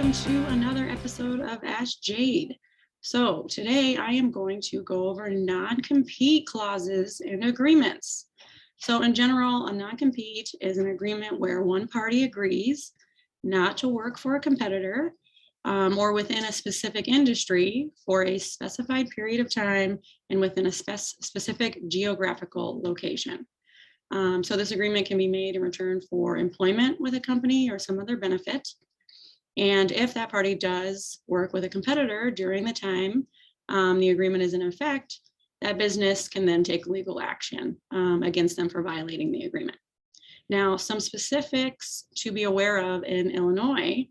welcome to another episode of Ask Jade. So today I am going to go over non-compete clauses and agreements. So in general, a non-compete is an agreement where one party agrees not to work for a competitor or within a specific industry for a specified period of time and within a specific geographical location. So this agreement can be made in return for employment with a company or some other benefit. And if that party does work with a competitor during the time the agreement is in effect, that business can then take legal action against them for violating the agreement. Now, some specifics to be aware of in Illinois.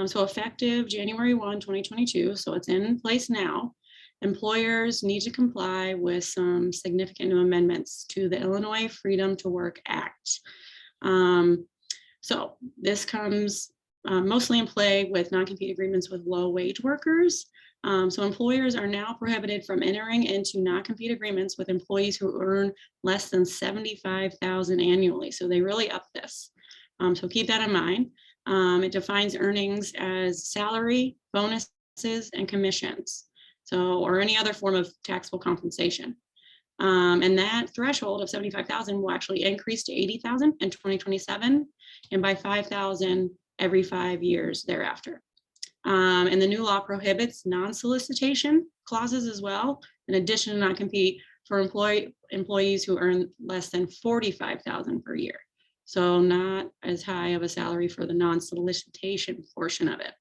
So effective January 1, 2022, so it's in place now, employers need to comply with some significant new amendments to the Illinois Freedom to Work Act. So this comes mostly in play with non-compete agreements with low-wage workers. So employers are now prohibited from entering into non-compete agreements with employees who earn less than $75,000 annually. So they really up this. So keep that in mind. It defines earnings as salary, bonuses, and commissions. So, or any other form of taxable compensation. And that threshold of 75,000 will actually increase to 80,000 in 2027 and by 5,000 every 5 years thereafter. And the new law prohibits non-solicitation clauses as well, in addition to non-compete for employees who earn less than 45,000 per year. So not as high of a salary for the non-solicitation portion of it.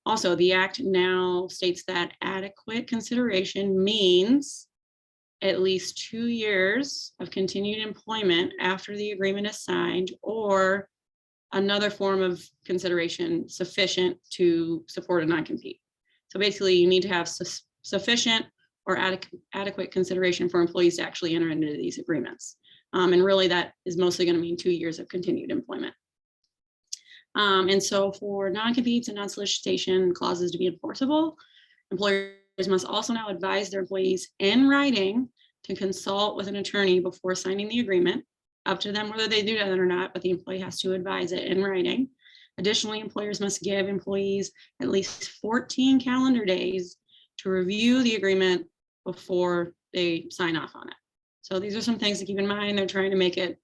Also, the act now states that adequate consideration means at least 2 years of continued employment after the agreement is signed, or another form of consideration sufficient to support a non-compete. So basically, you need to have sufficient or adequate consideration for employees to actually enter into these agreements. And really, that is mostly going to mean 2 years of continued employment. And so for non-competes and non-solicitation clauses to be enforceable, employers must also now advise their employees in writing to consult with an attorney before signing the agreement. Up to them whether they do that or not, but the employee has to advise it in writing. Additionally, employers must give employees at least 14 calendar days to review the agreement before they sign off on it. So these are some things to keep in mind. They're trying to make it,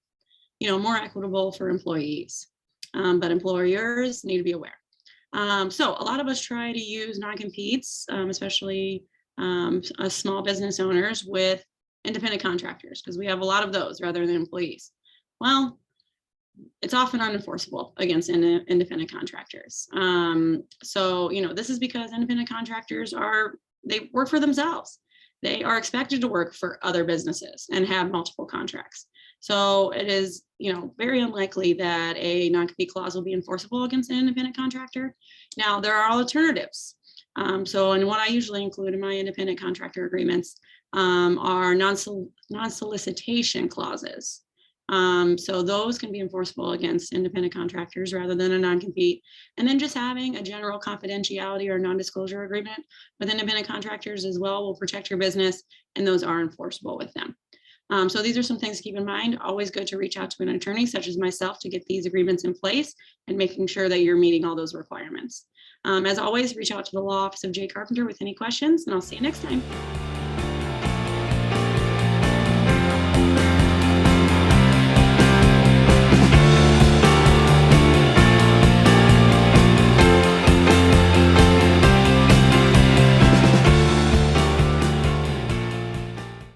more equitable for employees, but employers need to be aware. So a lot of us try to use non-competes, especially small business owners, with independent contractors, because we have a lot of those rather than employees. Well, it's often unenforceable against independent contractors. So, this is because independent contractors they work for themselves. They are expected to work for other businesses and have multiple contracts. So it is, very unlikely that a non-compete clause will be enforceable against an independent contractor. Now, there are alternatives. And what I usually include in my independent contractor agreements are non-solicitation clauses. So those can be enforceable against independent contractors rather than a non-compete. And then just having a general confidentiality or non-disclosure agreement with independent contractors as well will protect your business, and those are enforceable with them. So these are some things to keep in mind. Always good to reach out to an attorney such as myself to get these agreements in place and making sure that you're meeting all those requirements. As always, reach out to the law office of Jade Carpenter with any questions, and I'll see you next time.